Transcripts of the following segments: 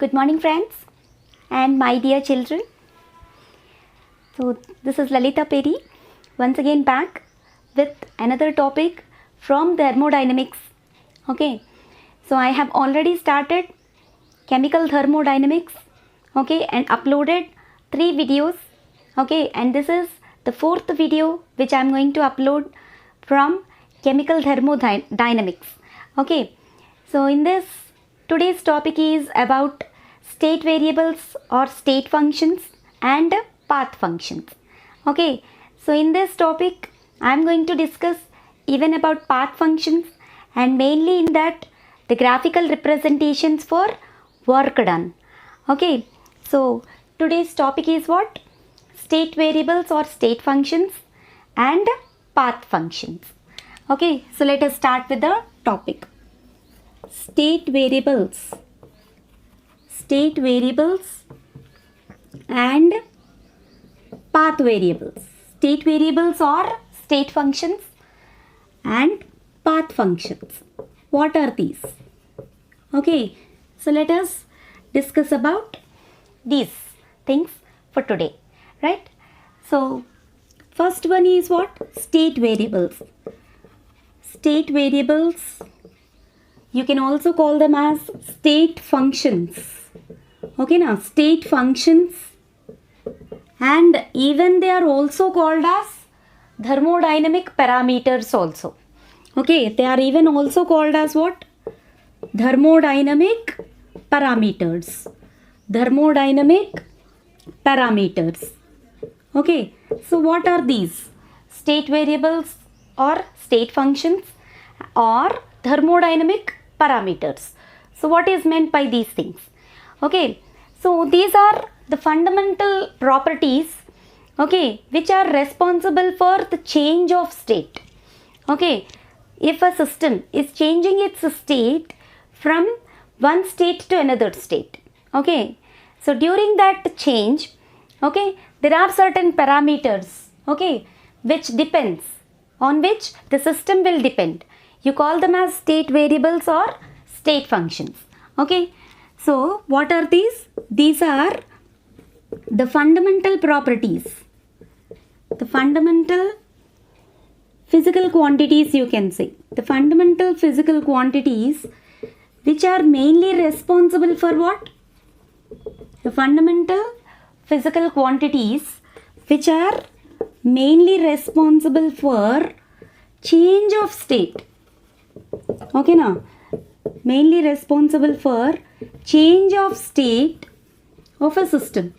Good morning, friends, and my dear children. So, this is Lalita Peri, once again back with another topic from thermodynamics. Okay, so I have already started chemical thermodynamics, okay, and uploaded 3 videos, okay, and this is the 4th video which I am going to upload from chemical thermodynamics. Okay, so in this, today's topic is about state variables or state functions and path functions. Okay, so in this topic I am going to discuss even about path functions, and mainly in that the graphical representations for work done. Okay, so today's topic is what? State variables or state functions and path functions. Okay, so let us start with the topic. State variables and path variables. State variables or state functions and path functions. What are these? Okay, so let us discuss about these things for today, right? So first one is what? State variables. State variables, you can also call them as state functions. Okay, now state functions, and even they are also called as thermodynamic parameters also. Okay, they are even also called as what? Thermodynamic parameters. Thermodynamic parameters. Okay, so what are these? State variables or state functions or thermodynamic parameters. So what is meant by these things? Okay, so these are the fundamental properties, okay, which are responsible for the change of state. Okay, if a system is changing its state from one state to another state, okay, so during that change, okay, there are certain parameters, okay, which depends, on which the system will depend. You call them as state variables or state functions. Okay, so what are these? These are the fundamental properties, the fundamental physical quantities, you can say, the fundamental physical quantities which are mainly responsible for what? The fundamental physical quantities which are mainly responsible for change of state. Okay, now mainly responsible for change of state of a system.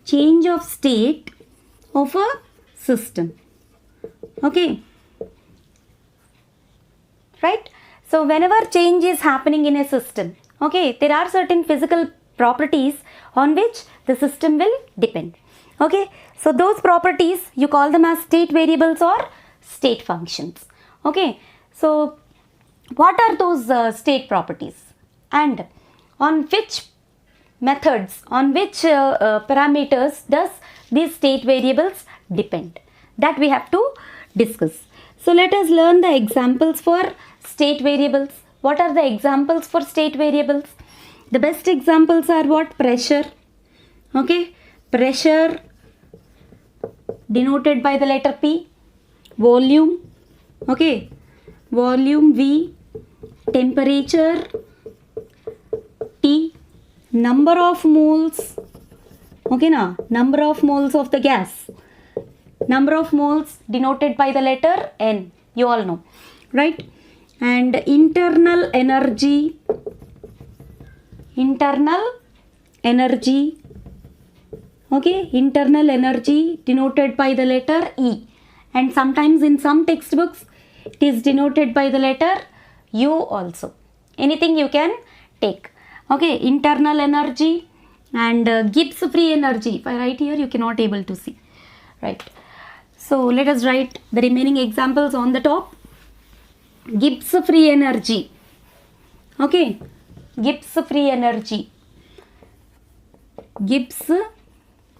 Change of state of a system. Okay, right? So whenever change is happening in a system, okay, there are certain physical properties on which the system will depend. Okay, so those properties you call them as state variables or state functions. Okay, so what are those state properties, and on which methods, on which parameters does these state variables depend? That we have to discuss. So let us learn the examples for state variables. What are the examples for state variables? The best examples are what? Pressure. Okay, pressure denoted by the letter P. Volume, okay, volume V. Temperature T. Number of moles, okay, now number of moles of the gas. Number of moles denoted by the letter N, you all know, right? And internal energy, okay, internal energy denoted by the letter E, and sometimes in some textbooks it is denoted by the letter U also. Anything you can take. Okay, internal energy and Gibbs free energy. If I write here, you cannot able to see, right? So let us write the remaining examples on the top. Gibbs free energy. Okay, Gibbs free energy. Gibbs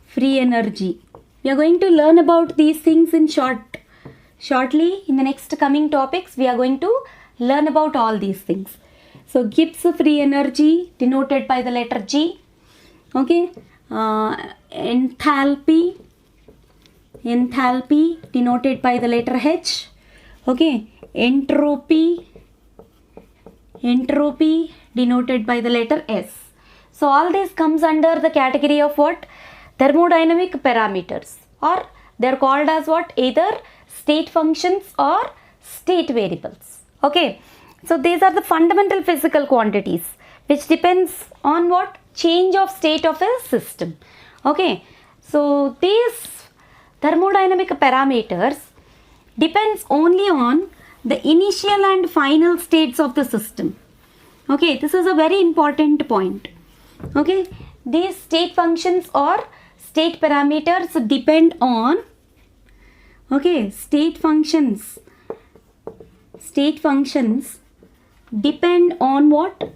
free energy. We are going to learn about these things in shortly in the next coming topics. We are going to learn about all these things. So Gibbs free energy denoted by the letter G. Okay. Enthalpy denoted by the letter H. Okay. Entropy denoted by the letter S. So all this comes under the category of what? Thermodynamic parameters, or they are called as what? Either state functions or state variables. Okay. So these are the fundamental physical quantities which depends on what? Change of state of a system. Okay. So these thermodynamic parameters depends only on the initial and final states of the system. Okay. This is a very important point. Okay. These state functions or state parameters depend on, okay, state functions depend on what?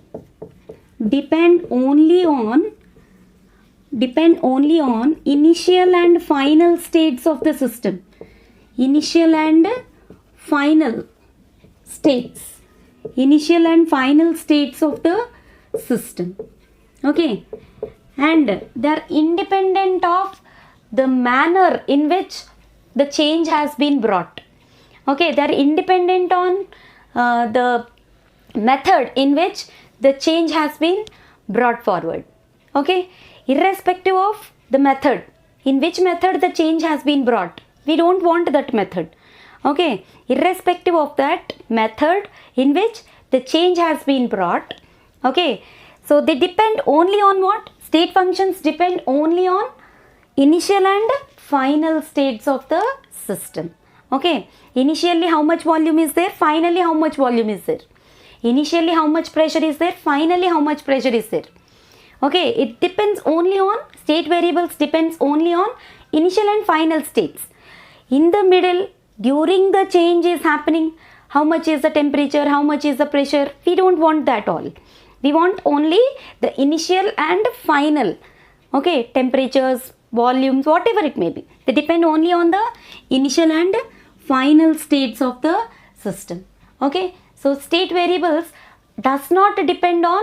Depend only on initial and final states of the system. Initial and final states of the system. Okay. And they are independent of the manner in which the change has been brought. Okay, they are independent on the method in which the change has been brought forward. Okay, irrespective of the method, in which method the change has been brought, we don't want that method. Okay, irrespective of that method in which the change has been brought. Okay, so they depend only on what? State functions depend only on initial and final states of the system. Okay, initially how much volume is there, finally how much volume is there. Initially how much pressure is there, finally how much pressure is there. Okay, it depends only on, state variables depends only on initial and final states. In the middle, during the change is happening, how much is the temperature, how much is the pressure, we don't want that all. We want only the initial and final, okay, temperatures, volumes, whatever it may be. They depend only on the initial and final states of the system. Okay, so state variables does not depend on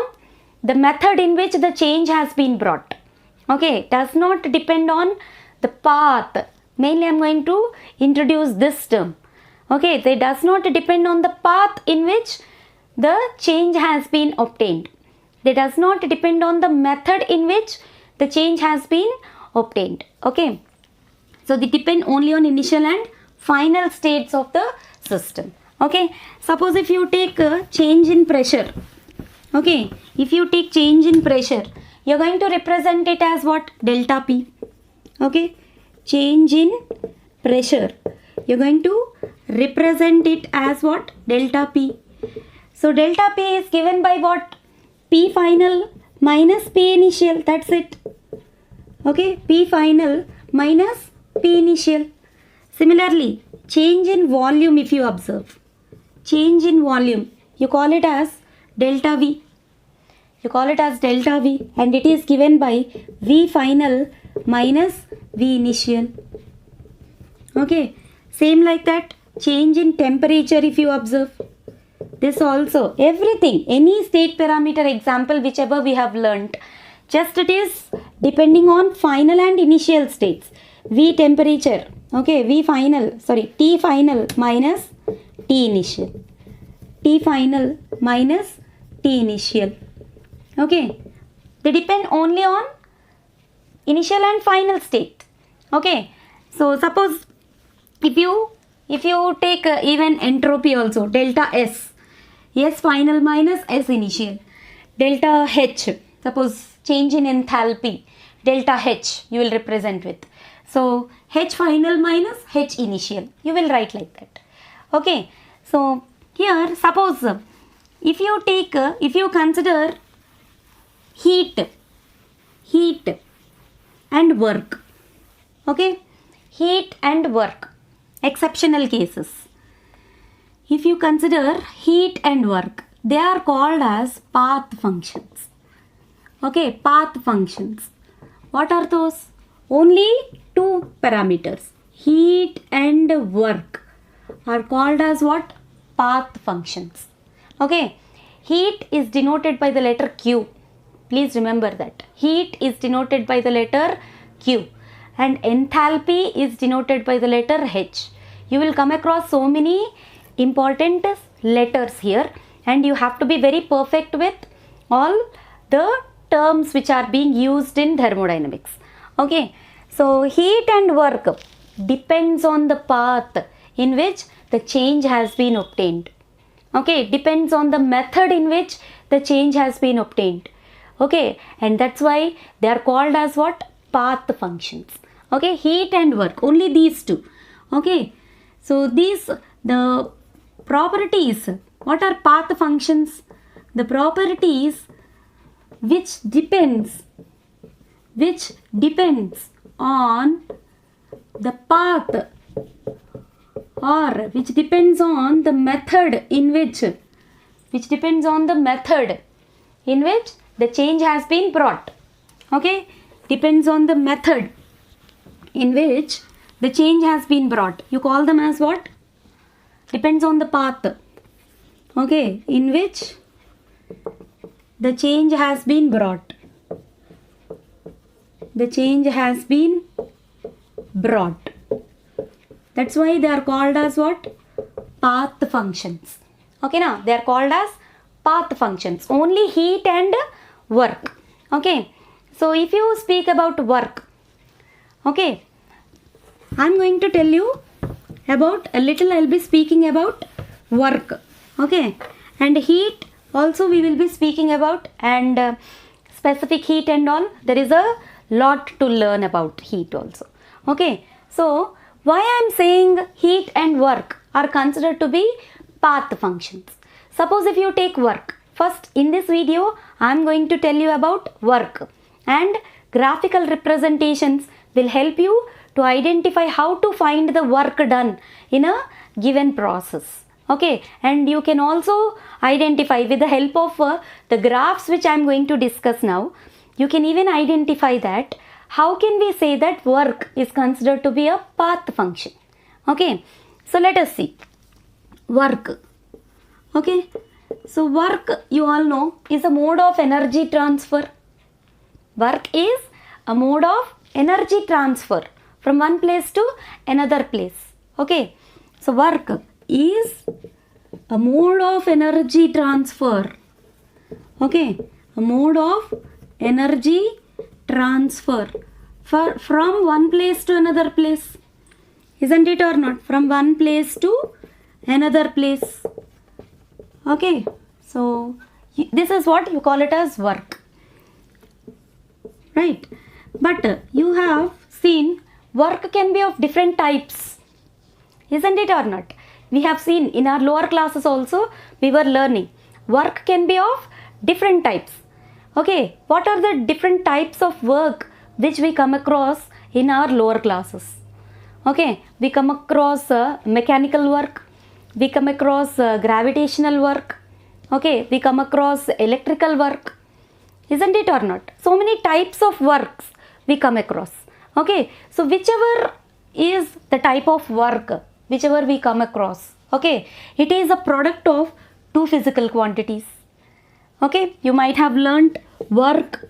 the method in which the change has been brought. Okay, does not depend on the path. Mainly I am going to introduce this term. Okay, they does not depend on the path in which the change has been obtained. They does not depend on the method in which the change has been obtained. Okay, so they depend only on initial and final states of the system. Okay, suppose if you take a change in pressure. Okay, if you take change in pressure, you are going to represent it as what? Delta P. Okay, change in pressure, you are going to represent it as what? Delta P. So delta P is given by what? P final minus P initial, that's it. Okay, P final minus P initial. Similarly, change in volume, if you observe, change in volume, you call it as delta V. You call it as delta V, and it is given by V final minus V initial. Okay, same like that, change in temperature, if you observe, this also, everything, any state parameter example whichever we have learnt, just it is depending on final and initial states. V temperature, okay, T final minus T initial. T final minus T initial. Okay, they depend only on initial and final state. Okay, so suppose if you take even entropy also, delta S, S final minus S initial, delta H, suppose change in enthalpy, delta H you will represent with. So H final minus H initial, you will write like that. Okay, so here suppose if you consider heat and work. Okay, heat and work, exceptional cases. If you consider heat and work, they are called as path functions. Okay, path functions. What are those? Only two parameters, heat and work, are called as what? Path functions. Okay, Heat is denoted by the letter Q. Please remember that. Heat is denoted by the letter Q. And enthalpy is denoted by the letter H. You will come across so many important letters here, and you have to be very perfect with all the terms which are being used in thermodynamics. Okay, so heat and work depends on the path in which the change has been obtained. Okay, depends on the method in which the change has been obtained. Okay, and that's why they are called as what? Path functions. Okay, heat and work, only these two. Okay, so these, the properties, what are path functions? The properties which depends on the path, or which depends on the method in which the change has been brought. Okay, depends on the method in which the change has been brought. You call them as what? Depends on the path. Okay, in which the change has been brought. The change has been brought. That's why they are called as what? Path functions. Okay, now they are called as path functions. Only heat and work. Okay, so if you speak about work, okay, I'm going to tell you about a little. I'll be speaking about work. Okay, and heat also we will be speaking about, and specific heat and all. There is a lot to learn about heat also. Okay, so why I am saying heat and work are considered to be path functions? Suppose if you take work. First, in this video, I am going to tell you about work, and graphical representations will help you to identify how to find the work done in a given process. Okay, and you can also identify with the help of the graphs which I am going to discuss now. You can even identify that how can we say that work is considered to be a path function. Okay, so let us see work. Okay, so work, you all know, is a mode of energy transfer. Work is a mode of energy transfer from one place to another place. Okay, so work is a mode of energy transfer. Okay, a mode of energy transfer from one place to another place. Isn't it or not? From one place to another place. Okay, so this is what you call it as work. Right, but you have seen work can be of different types. Isn't it or not? We have seen in our lower classes also, we were learning work can be of different types. Okay, what are the different types of work which we come across in our lower classes? Okay, we come across mechanical work, we come across gravitational work, okay, we come across electrical work. Isn't it or not? So many types of works we come across. Okay, so whichever is the type of work, whichever we come across, okay, it is a product of two physical quantities. Okay, you might have learnt work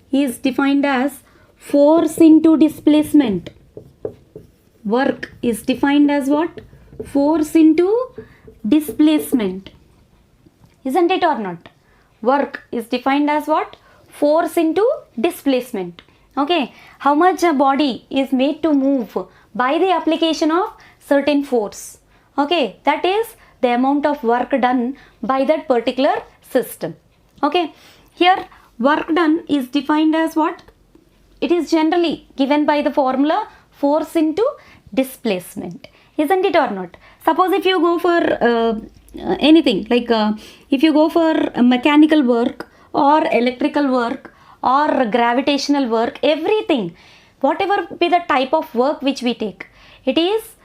is defined as force into displacement. Work is defined as what? Force into displacement. Isn't it or not? Work is defined as what? Force into displacement. Okay, how much a body is made to move by the application of certain force. Okay, that is the amount of work done by that particular system. Okay, here work done is defined as what? It is generally given by the formula force into displacement. Isn't it or not? Suppose if you go for anything like if you go for mechanical work or electrical work or gravitational work, everything, whatever be the type of work which we take, it is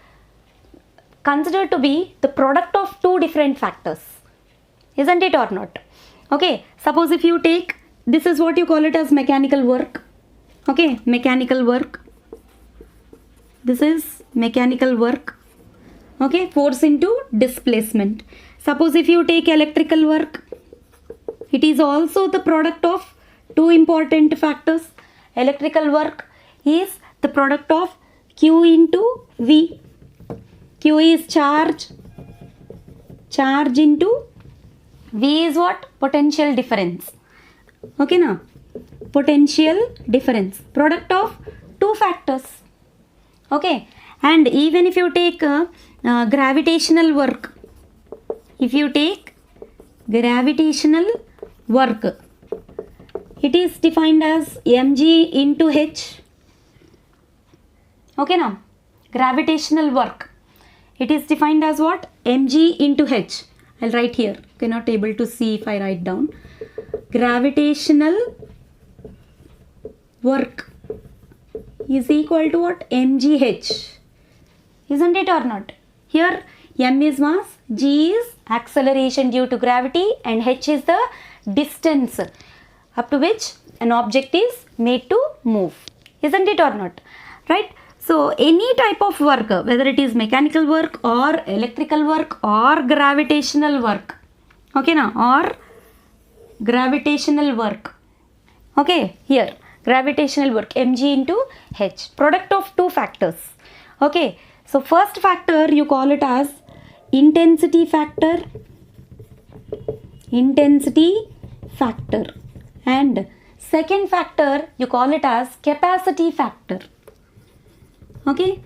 considered to be the product of two different factors. Isn't it or not? Okay, suppose if you take, this is what you call it as mechanical work. Okay, mechanical work. This is mechanical work. Okay, force into displacement. Suppose if you take electrical work, it is also the product of two important factors. Electrical work is the product of Q into V. Q is charge. Charge into V is what? Potential difference. Okay, now potential difference, product of two factors. Okay, and even if you take gravitational work, if you take gravitational work, it is defined as mg into h. Okay, now gravitational work, it is defined as what? mg into h. I'll write here. Cannot able to see if I write down. Gravitational work is equal to what? mgh. Isn't it or not? Here m is mass, g is acceleration due to gravity, and h is the distance up to which an object is made to move. Isn't it or not? Right? So any type of work, whether it is mechanical work or electrical work or gravitational work, okay now, or gravitational work, okay, here gravitational work mg into h, product of two factors. Okay, so first factor you call it as intensity factor, and second factor you call it as capacity factor. Okay,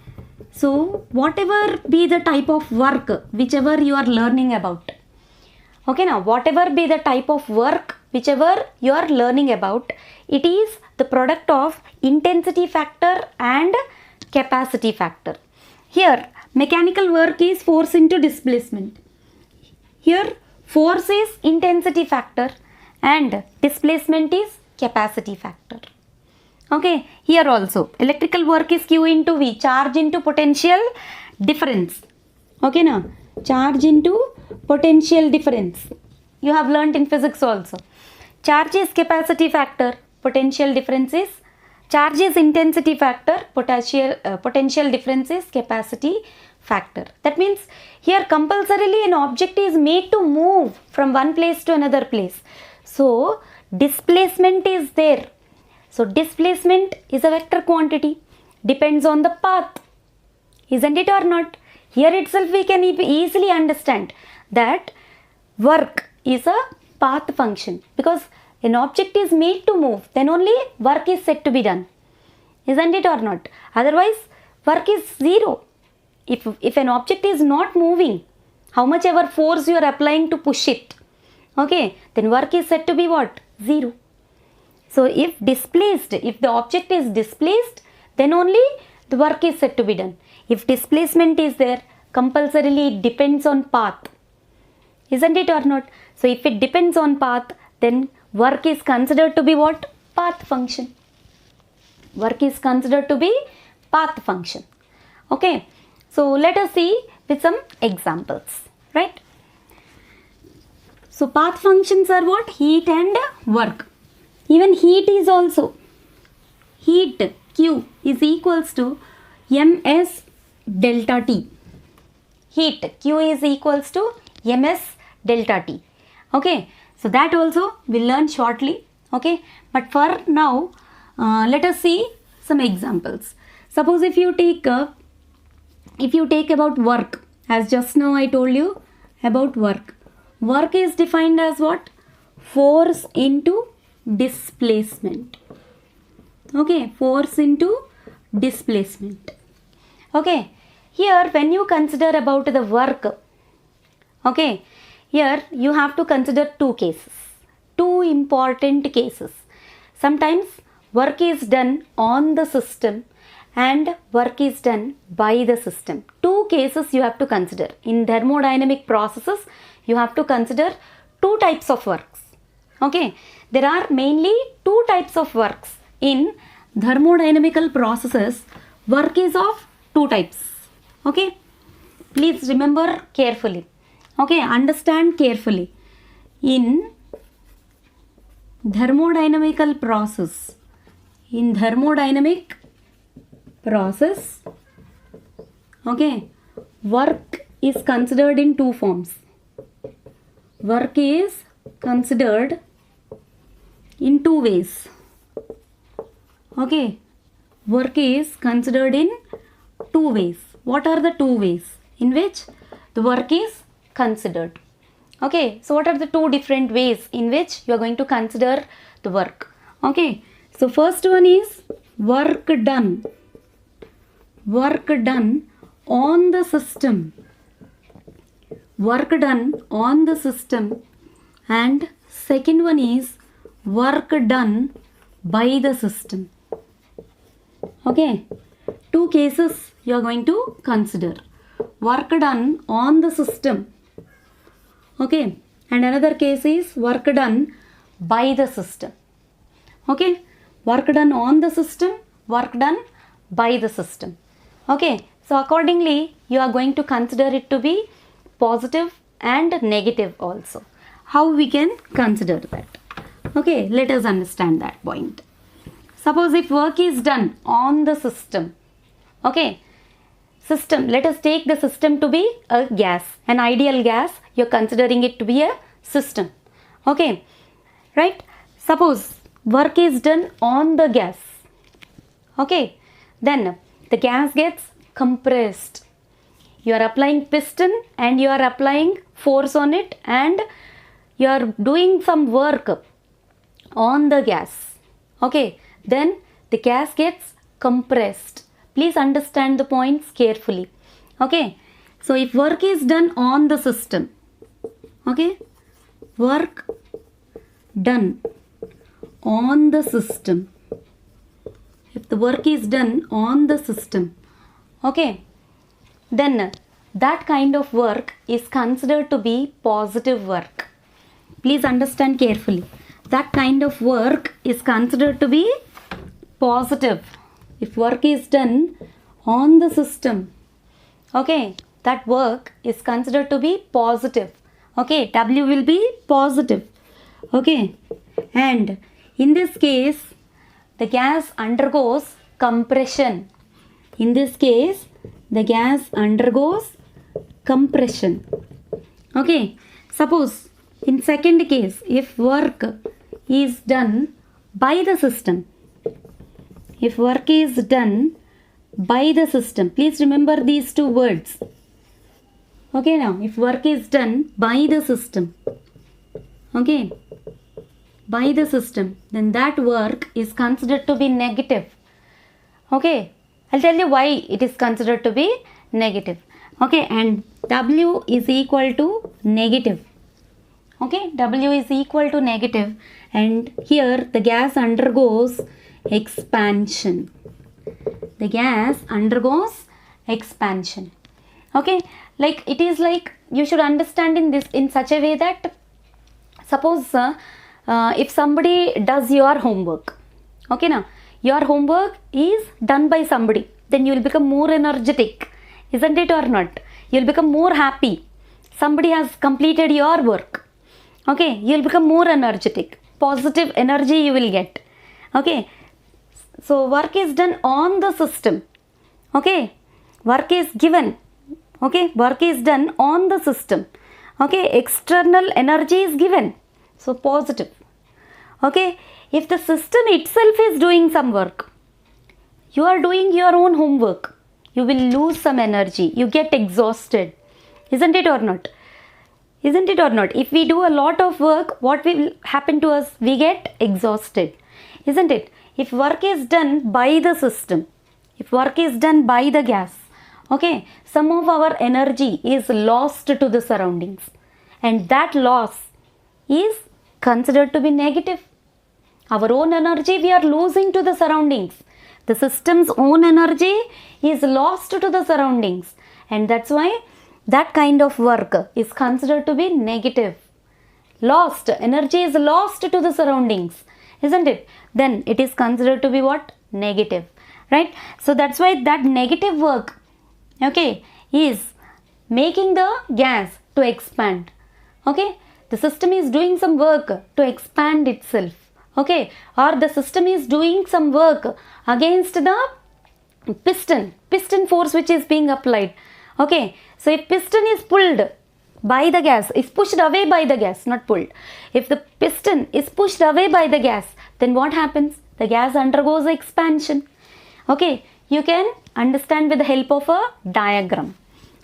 so whatever be the type of work whichever you are learning about, okay, now whatever be the type of work whichever you are learning about, it is the product of intensity factor and capacity factor. Here mechanical work is force into displacement. Here force is intensity factor and displacement is capacity factor. Okay, here also electrical work is Q into V, charge into potential difference. Okay, now charge into potential difference. You have learnt in physics also. Charge is capacity factor, potential difference is, charge is intensity factor, potential difference is capacity factor. That means here compulsorily an object is made to move from one place to another place. So displacement is there. So displacement is a vector quantity, depends on the path. Isn't it or not? Here itself we can easily understand that work is a path function, because an object is made to move, then only work is said to be done. Isn't it or not? Otherwise work is zero. If an object is not moving, how much ever force you are applying to push it, okay, then work is said to be what? Zero. So if the object is displaced, then only the work is said to be done. If displacement is there, compulsorily it depends on path. Isn't it or not? So if it depends on path, then work is considered to be what? Path function. Work is considered to be path function. Okay. So let us see with some examples. Right. So path functions are what? Heat and work. Even heat is also, heat Q is equals to ms delta T. Heat Q is equals to ms delta T. Okay, so that also we'll learn shortly. Okay, but for now let us see some examples. Suppose if you take about work, as just now I told you about work. Work is defined as what? Force into displacement. Okay, force into displacement. Okay, here when you consider about the work, okay, here you have to consider two cases, two important cases. Sometimes work is done on the system and work is done by the system. Two cases you have to consider. In thermodynamic processes, you have to consider two types of works. Okay, there are mainly two types of works. In thermodynamical processes, work is of two types. Okay, please remember carefully. Okay, understand carefully. In thermodynamical process, okay, work is considered in two forms. work is considered in two ways. Okay, work is considered in two ways. What are the two ways in which the work is considered? Okay, so what are the two different ways in which you are going to consider the work? Okay, so first one is work done. Work done on the system. Work done on the system. And second one is work done by the system. Okay, two cases you are going to consider. Work done on the system. Okay, and another case is work done by the system. Okay, work done on the system, work done by the system. Okay, so accordingly you are going to consider it to be positive and negative also. How we can consider that? Okay, let us understand that point. Suppose if work is done on the system. Okay, system, let us take the system to be a gas, an ideal gas. You're considering it to be a system. Okay, right? Suppose work is done on the gas. Okay, then the gas gets compressed. You are applying piston and you are applying force on it and you are doing some work on the gas. Okay, then the gas gets compressed. Please understand the points carefully. Okay, so if work is done on the system, okay, work done on the system. If the work is done on the system, okay, then that kind of work is considered to be positive work. Please understand carefully. That kind of work is considered to be positive. If work is done on the system, okay, that work is considered to be positive. Okay, W will be positive. Okay, and in this case, the gas undergoes compression. In this case, the gas undergoes compression. Okay, suppose in second case, if work is done by the system, if work is done by the system, please remember these two words. Okay, now if work is done by the system, okay, by the system, then that work is considered to be negative. Okay, I'll tell you why it is considered to be negative. Okay, and W is equal to negative. Okay, W is equal to negative, and here the gas undergoes expansion. The gas undergoes expansion. Okay, like it is like you should understand in this in such a way that suppose if somebody does your homework, okay, now your homework is done by somebody, then you will become more energetic, isn't it or not? You will become more happy. Somebody has completed your work. Okay, you will become more energetic. Positive energy you will get. Okay, so work is done on the system. Okay, work is given. Okay, work is done on the system. Okay, external energy is given. So positive. Okay, if the system itself is doing some work, you are doing your own homework, you will lose some energy. You get exhausted. Isn't it or not? Isn't it or not? If we do a lot of work, what will happen to us? We get exhausted. Isn't it? If work is done by the system, if work is done by the gas, okay, some of our energy is lost to the surroundings, and that loss is considered to be negative. Our own energy we are losing to the surroundings. The system's own energy is lost to the surroundings, and that's why that kind of work is considered to be negative. Lost, energy is lost to the surroundings, isn't it? Then it is considered to be what? Negative, right? So that's why that negative work, okay, is making the gas to expand. Okay, the system is doing some work to expand itself. Okay, or the system is doing some work against the piston force which is being applied. Okay, so if piston is pulled, by the gas, is pushed away by the gas, not pulled. If the piston is pushed away by the gas, then what happens? The gas undergoes expansion. Okay, you can understand with the help of a diagram.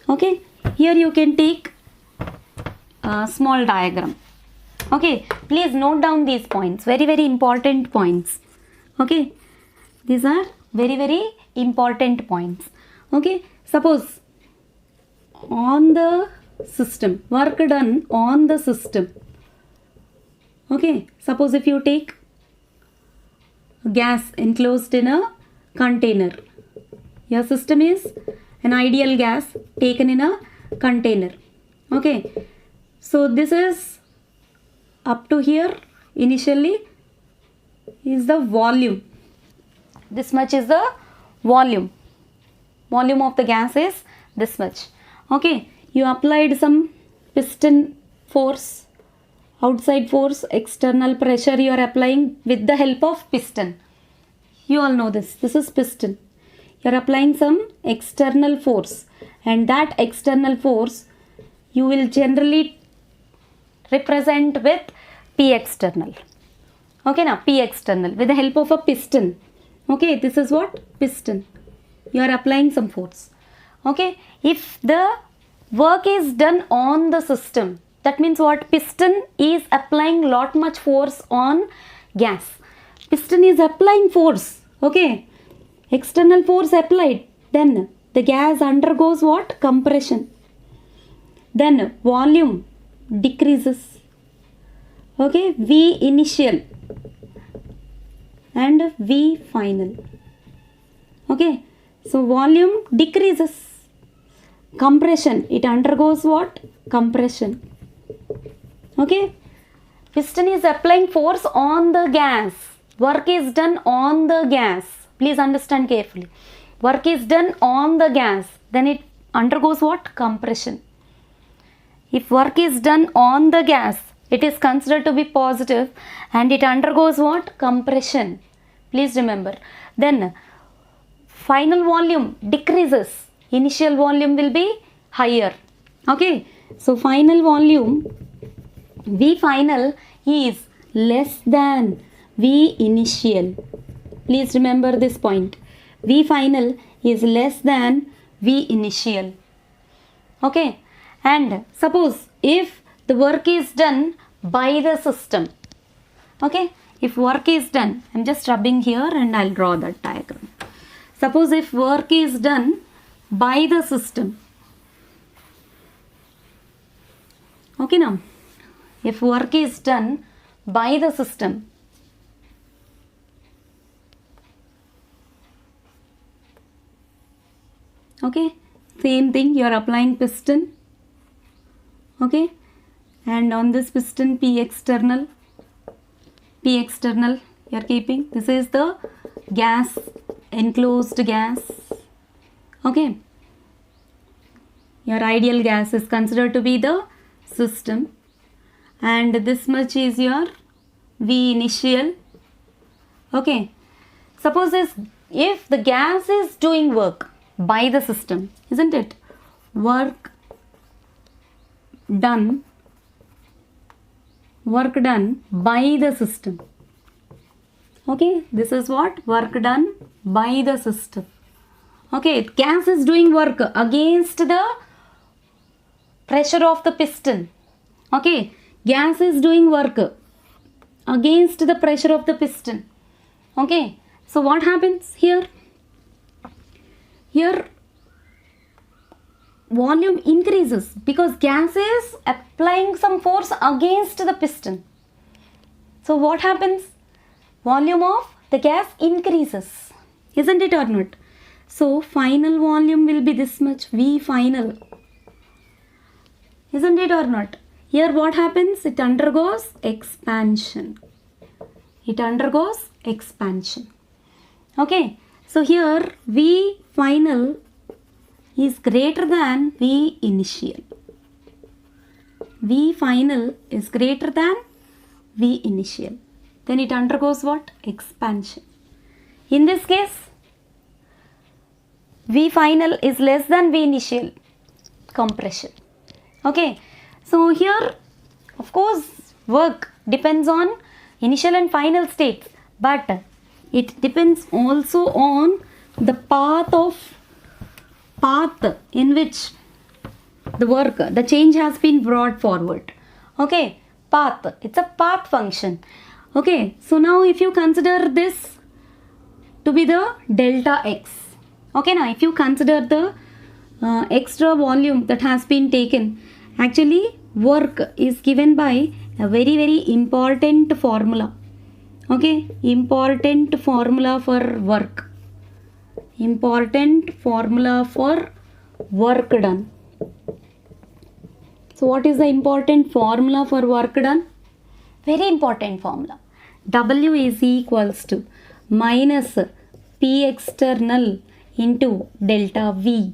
Okay, here you can take a small diagram. Okay, please note down these points, very very important points. Okay, these are very very important points. Okay, suppose on the system, work done on the system. Okay, suppose if you take gas enclosed in a container, your system is an ideal gas taken in a container. Okay, so this is up to here initially is the volume. This much is the volume. Volume of the gas is this much. Okay, you applied some piston force, outside force, external pressure you are applying with the help of piston. You all know this. This is piston. You are applying some external force, and that external force you will generally represent with P external. Okay, now P external with the help of a piston. Okay, this is what? Piston. You are applying some force. Okay, if the work is done on the system, that means what? Piston is applying lot much force on gas. Piston is applying force. Okay, external force applied. Then the gas undergoes what? Compression. Then volume decreases. Okay, V initial and V final. Okay, so volume decreases. Compression, it undergoes what? Compression. Okay, piston is applying force on the gas. Work is done on the gas. Please understand carefully. Work is done on the gas. Then it undergoes what? Compression. If work is done on the gas, it is considered to be positive and it undergoes what? Compression. Please remember. Then final volume decreases. Initial volume will be higher. Okay, so final volume V final is less than V initial. Please remember this point. V final is less than V initial. Okay, and suppose if the work is done by the system. Okay, if work is done, I'm just rubbing here and I'll draw that diagram. Suppose if work is done by the system. Okay, now if work is done by the system, okay, same thing, you are applying piston. Okay, and on this piston P external you are keeping. This is the gas, enclosed gas. Okay, your ideal gas is considered to be the system, and this much is your V initial. Okay, suppose if the gas is doing work by the system, isn't it? Work done by the system. Okay, this is what? Work done by the system. Okay, gas is doing work against the pressure of the piston. Okay, gas is doing work against the pressure of the piston. Okay, so what happens here? Here volume increases because gas is applying some force against the piston. So what happens? Volume of the gas increases, isn't it or not? So final volume will be this much, V final, isn't it or not? Here what happens? It undergoes expansion. It undergoes expansion. Okay, so here V final is greater than V initial. V final is greater than V initial. Then it undergoes what? Expansion. In this case, V final is less than V initial, compression. Okay, So here, of course, work depends on initial and final states, but it depends also on the path in which the change has been brought forward. Okay, path, it's a path function. Okay, so now if you consider this to be the delta x, okay, now if you consider the extra volume that has been taken, actually work is given by a very, very important formula. Okay, important formula for work. Important formula for work done. So what is the important formula for work done? Very important formula. W is equals to minus P external into delta V.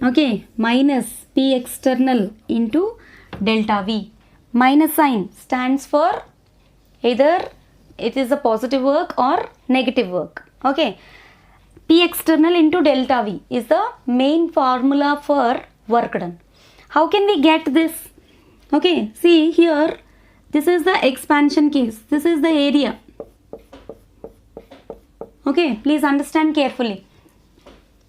Okay, minus P external into delta V. Minus sign stands for either it is a positive work or negative work. Okay, P external into delta V is the main formula for work done. How can we get this? Okay, see here, this is the expansion case. This is the area. Okay, please understand carefully.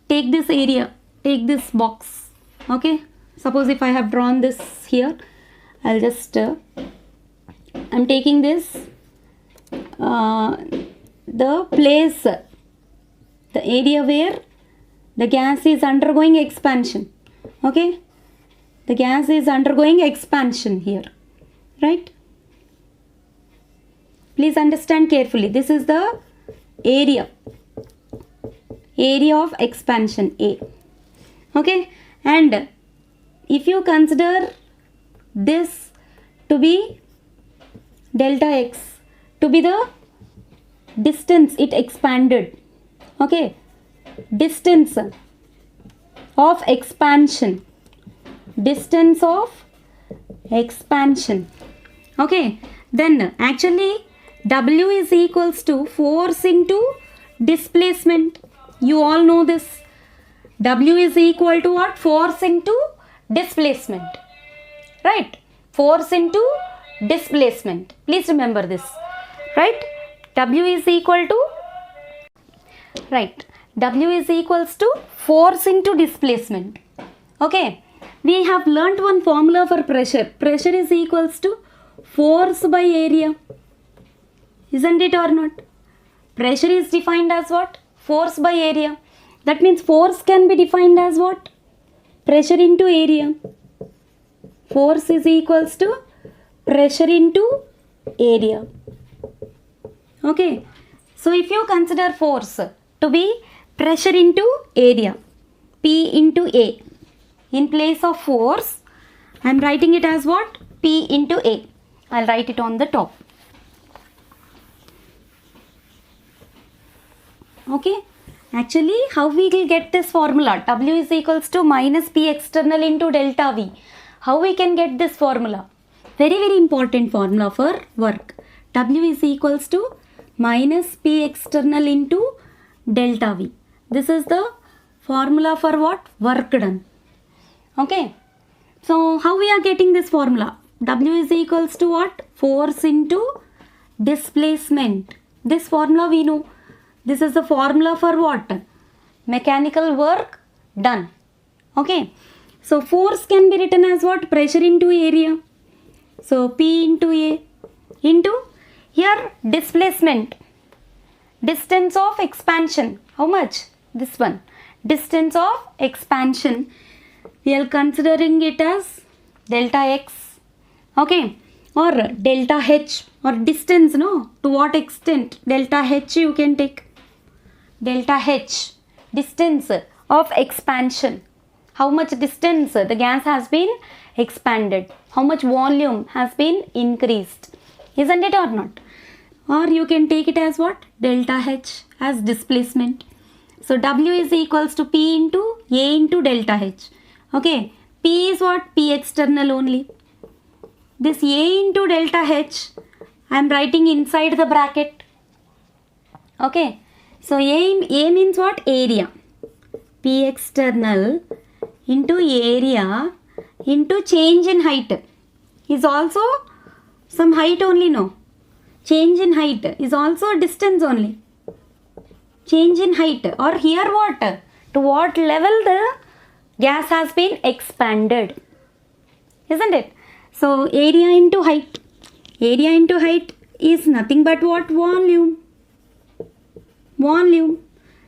Take this area, take this box. Okay, suppose if I have drawn this here, I'll just, I'm taking this, the place, the area where the gas is undergoing expansion. Okay, the gas is undergoing expansion here, right? Please understand carefully. This is the area of expansion A. Okay, and if you consider this to be delta x, to be the distance it expanded. Okay, distance of expansion. Distance of expansion. Okay, then actually W is equals to force into displacement. You all know this. W is equal to what? Force into displacement. Right? Force into displacement. Please remember this. Right? W is equal to, right, W is equals to force into displacement. Okay. We have learnt one formula for pressure. Pressure is equals to force by area. Isn't it or not? Pressure is defined as what? Force by area. That means force can be defined as what? Pressure into area. Force is equals to pressure into area. Okay. So if you consider force to be pressure into area, P into A. In place of force, I am writing it as what? P into A. I'll write it on the top. Okay. Actually, how we will get this formula? W is equals to minus P external into delta V. How we can get this formula? Very, very important formula for work. W is equals to minus P external into delta V. This is the formula for what? Work done. Okay. So, how we are getting this formula? W is equals to what? Force into displacement. This formula we know. This is the formula for what? Mechanical work done. Okay. So, force can be written as what? Pressure into area. So, P into A into here displacement. Distance of expansion. How much? This one. Distance of expansion. We are considering it as delta x. Okay. Or delta h or distance, no? To what extent? Delta h you can take. Delta h. Distance of expansion. How much distance the gas has been expanded. How much volume has been increased. Isn't it or not? Or you can take it as what? Delta h as displacement. So W is equals to P into A into delta h. Okay, P is what? P external only. This A into delta H, I am writing inside the bracket. Okay, so A means what? Area. P external into area into change in height. is also some height only, no? Change in height is also distance only. Change in height, or here what? To what level the gas has been expanded, isn't it? So area into height. Area into height is nothing but what? Volume. Volume.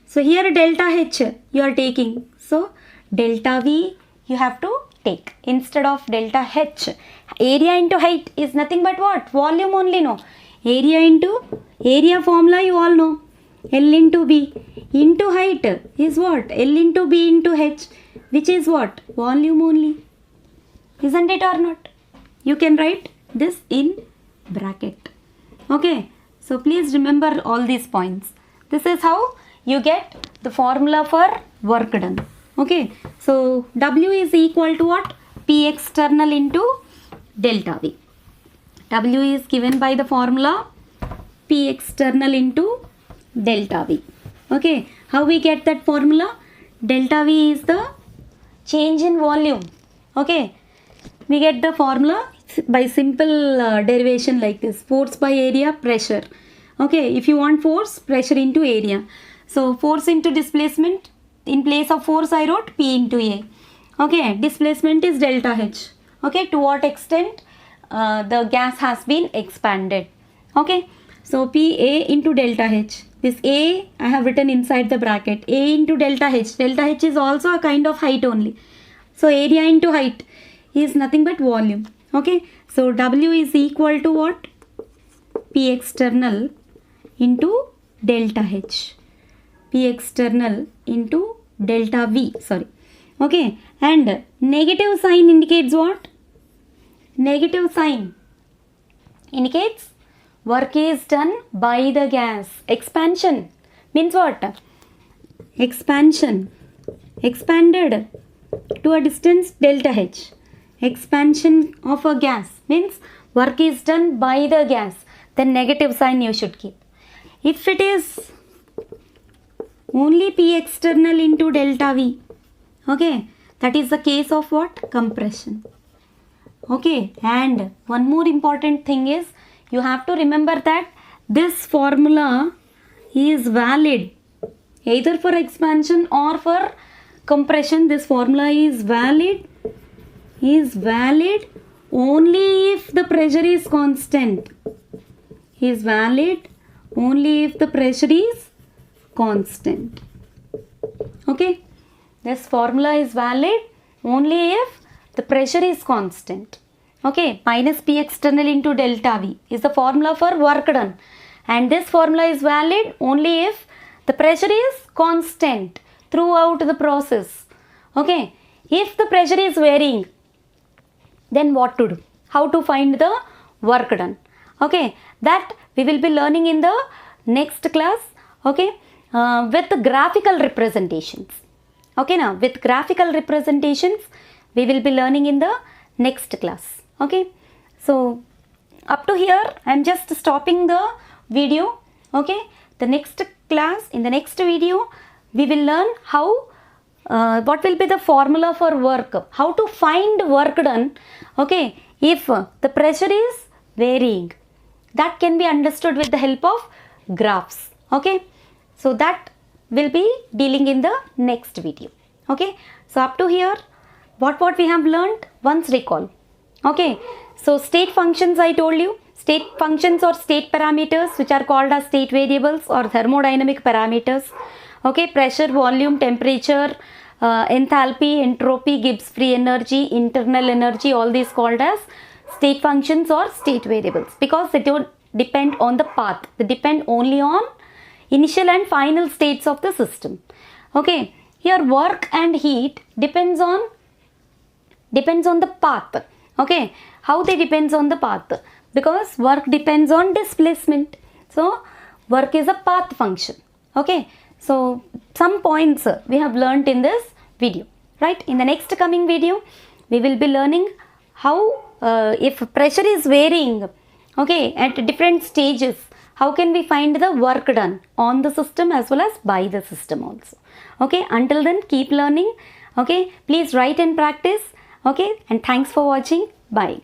So here delta H you are taking. So delta V you have to take instead of delta H. Area into height is nothing but what? Volume only, no? Area into area formula you all know. L into B into height is what? L into B into H, which is what? Volume only. Isn't it or not? You can write this in bracket. Okay. So please remember all these points. This is how you get the formula for work done. Okay. So W is equal to what? P external into delta V. W is given by the formula P external into delta V. Okay. How we get that formula? Delta V is the change in volume. Okay. We get the formula by simple derivation like this. Force by area, pressure. Okay. If you want force, pressure into area. So force into displacement. In place of force I wrote P into A. Okay. Displacement is delta H. Okay. To what extent the gas has been expanded. Okay. So P A into delta H. This A I have written inside the bracket. A into delta H. Delta H is also a kind of height only. So area into height is nothing but volume. Okay. So W is equal to what? P external into delta H. P external into delta V. Sorry. Okay. And negative sign indicates what? Negative sign indicates work is done by the gas. Expansion means what? Expansion. Expanded to a distance delta H. Expansion of a gas means work is done by the gas. Then negative sign you should keep. If it is only P external into delta V, okay, that is the case of what? Compression. Okay, and one more important thing is you have to remember that this formula is valid either for expansion or for compression. This formula is valid only if the pressure is constant. Is valid only if the pressure is constant. Okay, this formula is valid only if the pressure is constant. Okay, minus P external into delta V is the formula for work done, and this formula is valid only if the pressure is constant throughout the process. Okay, if the pressure is varying, then what to do? How to find the work done? Okay, that we will be learning in the next class. Okay, with the graphical representations. Okay, now with graphical representations we will be learning in the next class. Okay, so up to here I am just stopping the video. Okay, the next class, in the next video we will learn how what will be the formula for work, how to find work done. Okay, if the pressure is varying, that can be understood with the help of graphs. Okay, so that will be dealing in the next video. Okay, so up to here what we have learned, once recall. Okay, so state functions I told you, state functions or state parameters which are called as state variables or thermodynamic parameters. Okay, pressure, volume, temperature, enthalpy, entropy, Gibbs free energy, internal energy, all these called as state functions or state variables because they don't depend on the path, they depend only on initial and final states of the system. Okay, here work and heat depends on the path. Okay, how they depends on the path? Because work depends on displacement. So work is a path function. Okay, so some points we have learnt in this video, right? In the next coming video we will be learning how if pressure is varying, okay, at different stages, how can we find the work done on the system as well as by the system also. Okay, until then keep learning. Okay, please write and practice. Okay, and thanks for watching. Bye.